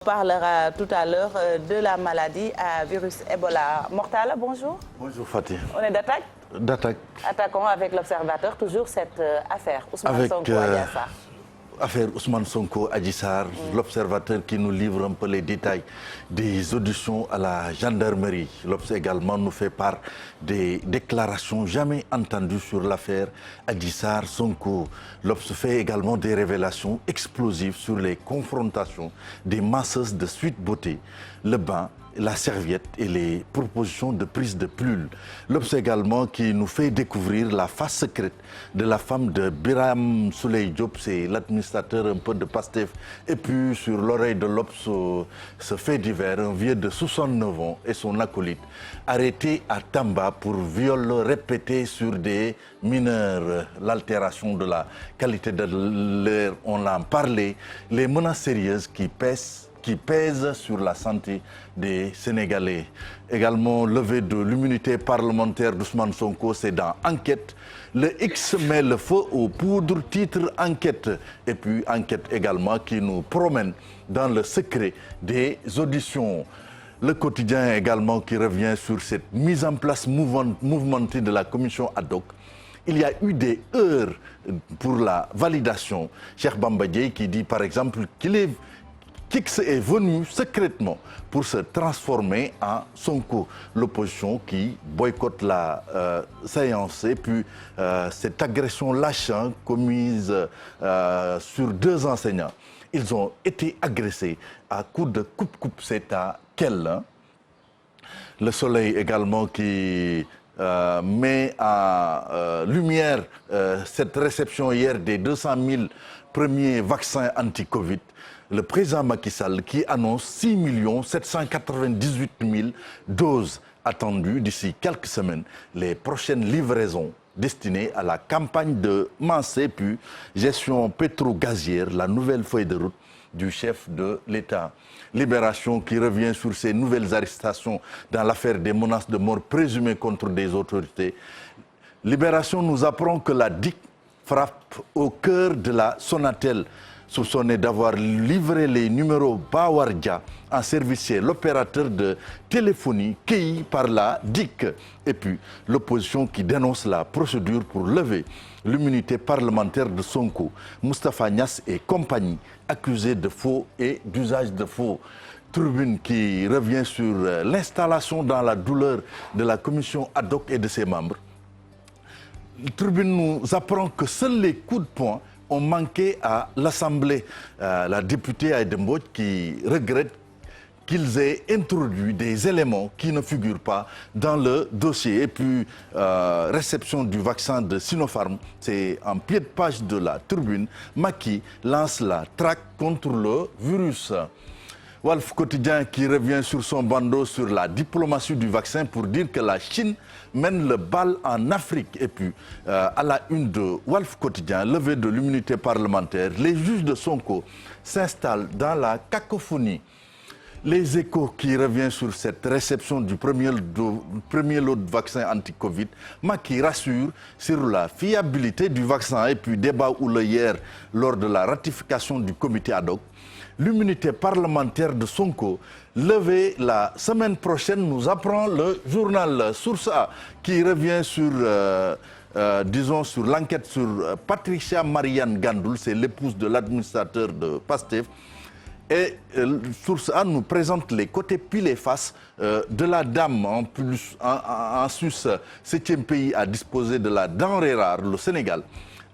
On parlera tout à l'heure de la maladie à virus Ebola. Mortala, bonjour. Bonjour Fatih. On est d'attaque? D'attaque. Attaquons avec l'Observateur, toujours cette affaire. Ousmane Sonko, Adji Sarr. Affaire Ousmane Sonko, Adji Sarr, l'Observateur qui nous livre un peu les détails des auditions à la gendarmerie. L'Obs également nous fait part des déclarations jamais entendues sur l'affaire Adji Sarr Sonko. L'Obs fait également des révélations explosives sur les confrontations des masseuses de Sweet Beauté, le bain, la serviette et les propositions de prise de pilule. L'Obs également qui nous fait découvrir la face secrète de la femme de Birame Souleye Diop, c'est l'administrateur un peu de Pastef. Et puis sur l'oreille de l'Obs, ce fait divers, un vieux de 69 ans et son acolyte arrêté à Tamba pour viol répété sur des mineurs. L'altération de la qualité de l'air, on en parlait. Les menaces sérieuses qui pèsent sur la santé des Sénégalais. Également, levée de l'immunité parlementaire d'Ousmane Sonko, c'est dans Enquête. Le X met le feu aux poudres, titre Enquête. Et puis Enquête également qui nous promène dans le secret des auditions. Le Quotidien également qui revient sur cette mise en place mouvementée de la commission ad hoc. Il y a eu des heures pour la validation. Cheikh Bamba Dièye qui dit par exemple qu'X est venu secrètement pour se transformer en Sonko. L'opposition qui boycotte la séance et puis cette agression lâche commise sur deux enseignants. Ils ont été agressés à coups de coupe-coupe. C'est à quel Le Soleil également qui met en lumière cette réception hier des 200 000 premiers vaccins anti-Covid. Le président Macky Sall qui annonce 6 798 000 doses attendues d'ici quelques semaines. Les prochaines livraisons destinées à la campagne de Mancé, puis gestion pétro-gazière, la nouvelle feuille de route du chef de l'État. Libération qui revient sur ces nouvelles arrestations dans l'affaire des menaces de mort présumées contre des autorités. Libération nous apprend que la DIC frappe au cœur de la Sonatel, soupçonné d'avoir livré les numéros Bawardia en service chez l'opérateur de téléphonie cueilli par la DIC. Et puis l'opposition qui dénonce la procédure pour lever l'immunité parlementaire de Sonko, Moustapha Niasse et compagnie, accusés de faux et d'usage de faux. Tribune qui revient sur l'installation dans la douleur de la commission ad hoc et de ses membres. Tribune nous apprend que seuls les coups de poing ont manqué à l'Assemblée. La députée Aïda Mbodj qui regrette qu'ils aient introduit des éléments qui ne figurent pas dans le dossier. Et puis, réception du vaccin de Sinopharm, c'est en pied de page de la Tribune. Macky lance la traque contre le virus. Walf Quotidien qui revient sur son bandeau sur la diplomatie du vaccin pour dire que la Chine mène le bal en Afrique. Et puis, à la une de Walf Quotidien, levée de l'immunité parlementaire, les juges de Sonko s'installent dans la cacophonie. Les Échos qui revient sur cette réception du premier lot de vaccins anti-Covid, Macky rassure sur la fiabilité du vaccin et puis débat houleux hier lors de la ratification du comité ad hoc. L'immunité parlementaire de Sonko, levée la semaine prochaine, nous apprend le journal Source A, qui revient sur, sur l'enquête sur Patricia Marianne Gandoul, c'est l'épouse de l'administrateur de Pastef. Et Source A nous présente les côtés pile et face de la dame. En Suisse, 7e pays à disposer de la denrée rare, le Sénégal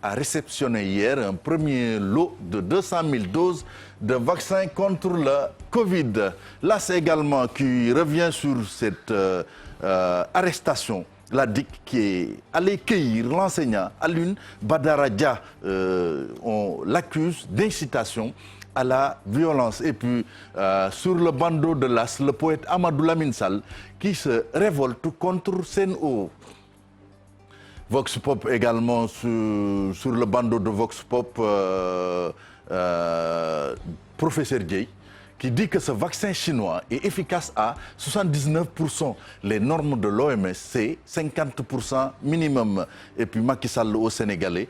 a réceptionné hier un premier lot de 200 000 doses de vaccins contre le Covid. Là, c'est également qui revient sur cette arrestation. La DIC qui est allée cueillir l'enseignant Alioune Badara Dia. On l'accuse d'incitation à la violence. Et puis, sur le bandeau de l'As, le poète Amadou Lamine Sall qui se révolte contre Sen'Eau. Vox Pop également sur le bandeau de Vox Pop, professeur Dièye, qui dit que ce vaccin chinois est efficace à 79%. Les normes de l'OMS, c'est 50% minimum. Et puis Macky Sall au Sénégalais,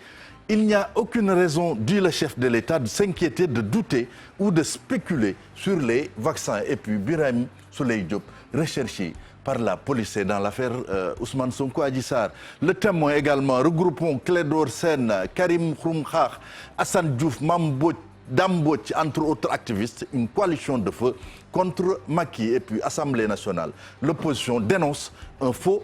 Il n'y a aucune raison, dit le chef de l'État, de s'inquiéter, de douter ou de spéculer sur les vaccins. Et puis Birahim Souleye Diop, recherché par la police dans l'affaire Ousmane Sonko Adji Sarr. Le Témoin également, regroupons Clédor Sène, Karim Xrum Xax, Assane Diouf, Mame Mbodj, Dame Mbodj, entre autres activistes, une coalition de feu contre Macky. Et puis Assemblée nationale, l'opposition dénonce un faux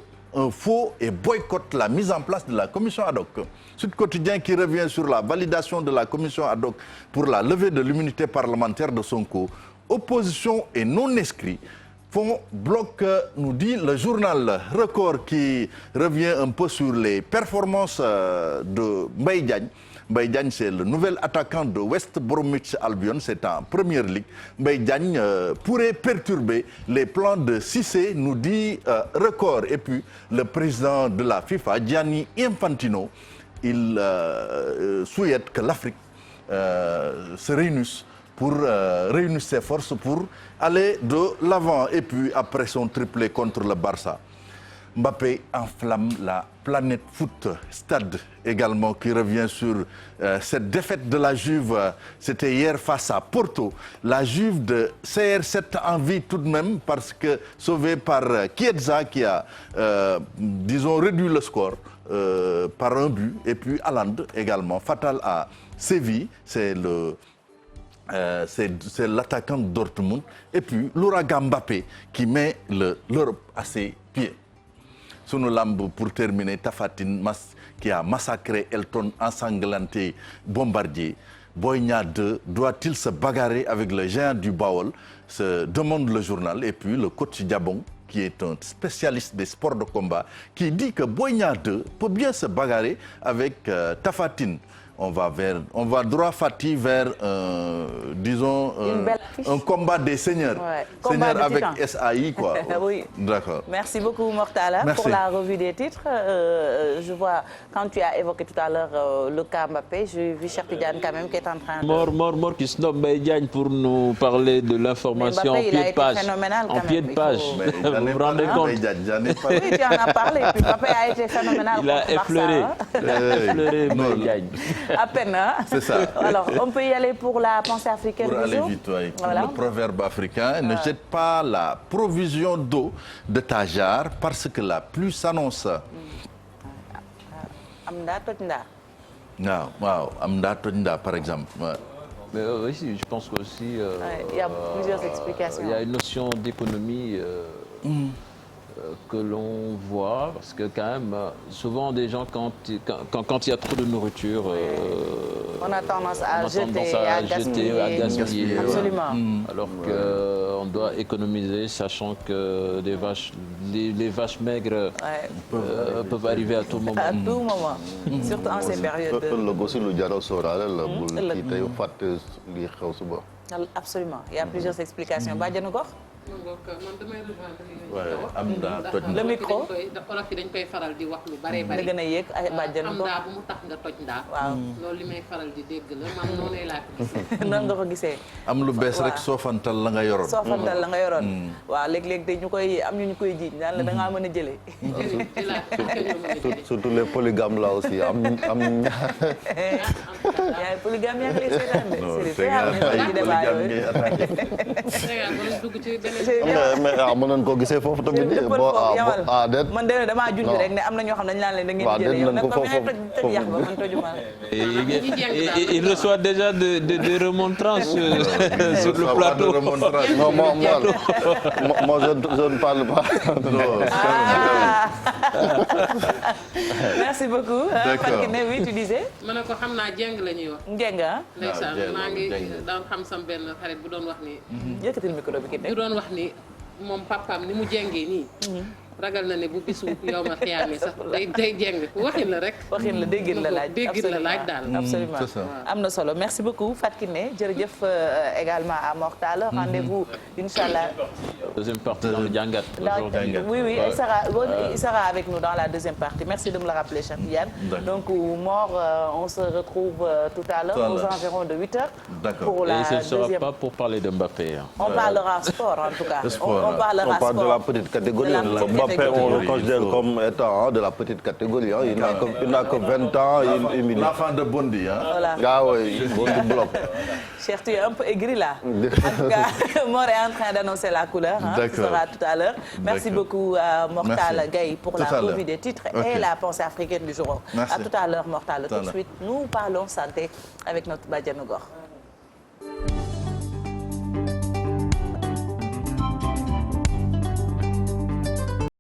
et boycotte la mise en place de la commission ad hoc. Sud Quotidien qui revient sur la validation de la commission ad hoc pour la levée de l'immunité parlementaire de Sonko. Opposition et non-inscrits font bloc, nous dit le journal Record qui revient un peu sur les performances de Mbaye Diagne. Mbaye Diagne, c'est le nouvel attaquant de West Bromwich Albion, c'est en première ligue. Mbaye Diagne pourrait perturber les plans de Cissé, nous dit Record. Et puis le président de la FIFA, Gianni Infantino, il souhaite que l'Afrique se réunisse réunisse ses forces pour aller de l'avant. Et puis après son triplé contre le Barça, Mbappé enflamme la planète foot. Stade également qui revient sur cette défaite de la Juve. C'était hier face à Porto. La Juve de CR7 en vie tout de même parce que sauvé par Chiesa qui a, disons, réduit le score par un but. Et puis Haaland également, fatal à Séville. C'est l'attaquant de Dortmund. Et puis l'ouragan Mbappé qui met l'Europe à ses pieds. Sunu lamb pour terminer, Tapha Tine qui a massacré Elton, ensanglanté Bombardier. Boy Niang 2 doit-il se bagarrer avec le géant du Baol, se demande le journal. Et puis le coach Diabong, qui est un spécialiste des sports de combat, qui dit que Boy Niang 2 peut bien se bagarrer avec Tapha Tine. On va droit Fati vers, disons, un combat des seigneurs. Ouais. Seigneurs avec SAI, quoi. Oui. D'accord. Merci beaucoup, Mortala, pour la revue des titres. Je vois, quand tu as évoqué tout à l'heure le cas Mbappé, j'ai vu Cheikh Tidiane quand même qui est en train de... Mort qui se nomme Mbaye Diagne pour nous parler de l'information en pied de page. En pied de page. Vous vous rendez compte? Oui, tu en as parlé. Puis Mbappé a été phénoménal. Il a effleuré. Effleuré Mbaye Diagne. À peine, hein? C'est ça. Alors, on peut y aller pour la pensée africaine du jour. Pour aller vite, oui. Voilà. Le proverbe africain, ne jette pas la provision d'eau de ta jarre parce que la pluie s'annonce. Amda Tojnda. Non, wow. Amda Tojnda, par exemple. Ouais. Mais oui, je pense qu'aussi... il y a plusieurs explications. Il y a une notion d'économie... que l'on voit, parce que quand même, souvent des gens, quand il y a trop de nourriture, on a tendance à jeter, à gaspiller. Absolument. Alors qu'on doit économiser, sachant que les vaches maigres peuvent arriver à tout moment. À tout moment, surtout en ces périodes. Absolument, il y a plusieurs explications. Badiane Gox. Le micro. Olof yi dañ koy faral di wax lu bare bare. Dëgg na yéeg bàjjen ko. Am ndaa bu mu tax nga toj ndaa. Waaw loolu li may faral di dégg la man noonu laa ko gisee. Noonu nga ko gisee. Am lu bees rek soofantal la nga yoroon. Soofantal la nga yoroon. Waaw léeg-léeg dañu koy am ñu koy jiiñ daan la da ngaa mën a jëlee. Surtout les polygames là aussi am yaay polygame yaa ngi lay seetaan de. mais mën nañu ko gisee foofu tamit. Man de damaa junj rek ne am na ñoo xam ne dañu naan leen da ngeen jëlee yow nag comme toj yàq ba man tojuma. Il reçoit déjà des remontrances sur le plateau. Non, moi je ne parle pas. Merci beaucoup. Fatou Kiné, oui, tu disais. ma ne ko xam naa jeng la ñuy wax. Njeng ah. ndeysaan maa ngi daan xam sam benn xarit bu doon wax ni. Yëkkatil micro bi Kiné. bu doon wax ni moom papaam ni mu jengee nii. ragal na ne bu bisu yow ma xiyaamee sax day jeng waxin la rek. waxin la déggin la laaj. déggin la laaj daal. Absolument. am na solo merci beaucoup Fatou Kiné jërëjëf également à Mortal. Rendez-vous inchallah. Deuxième partie dans le Jangat. Oui, il sera avec nous dans la deuxième partie. Merci de me le rappeler, Cheikh Tidiane. Donc Mor, on se retrouve tout à l'heure aux environs de 8h. D'accord. Et ce ne sera pas pour parler de Mbappé. On parlera sport en tout cas. On parle de la petite catégorie. Mbappé, on le considère comme étant de la petite catégorie. Hein. Il n'a que 20 ans. L'enfant de Bondy. Hein. Voilà. Ah oui, Bondy bloc. Cher, tu es un peu aigri là. En tout cas, Mor est en train d'annoncer la couleur. Hein. Ce sera tout à l'heure. Merci beaucoup Mortal Gaye pour la revue des titres et la pensée africaine du jour. À tout à l'heure Mortal. Tout de suite, nous parlons santé avec notre Badiane Gor.